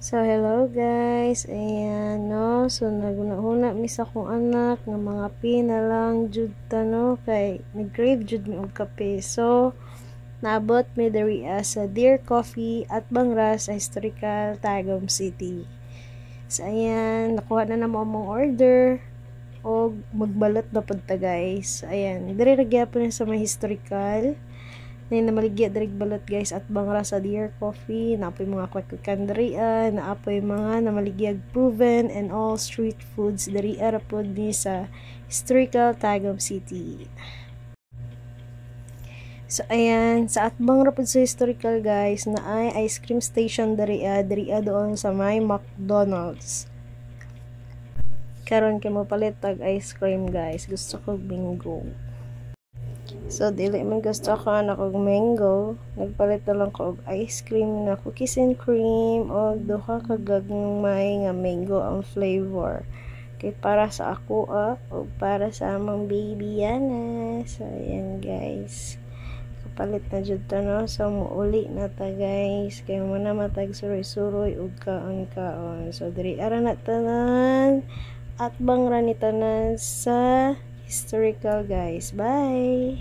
So, hello guys. Ayan, no. So, naguna-una mi sa akong anak nga mga pinalang jud ta, no. Kay, nag-crave jud mi og kape. So, naabot mi diri sa Dear Coffee at Bangras sa Historical Tagum City. So, ayan, nakuha na mo among order. O, magbalot na punta guys. Ayan, diri nagyapon sa may historical. Na namaligya direk balot guys at bangra sa Dear Coffee, naapoy mga kwek-kwekan dirian, naapoy mga namaligyag proven and all street foods dirian rapod ni sa historical Tagum City. So ayan, sa atbang rapod sa historical guys, na ay ice cream station dirian doon sa may McDonald's. Karon kay mapalit tag ice cream guys, gusto ko bingo. So, dili man gusto ko na kog mango. Nagpalit na lang ko og ice cream na cookies and cream o duha ka gagmay nga mango ang flavor. Kay para sa ako o para sa among baby yana. So, ayan guys. Kapalit na jud to, no? So, muuli na ta guys. Kay mo na matag suroy-suroy ug kaon-kaon. So, diri ara na tanan at bangra ni tanan sa historical guys. Bye!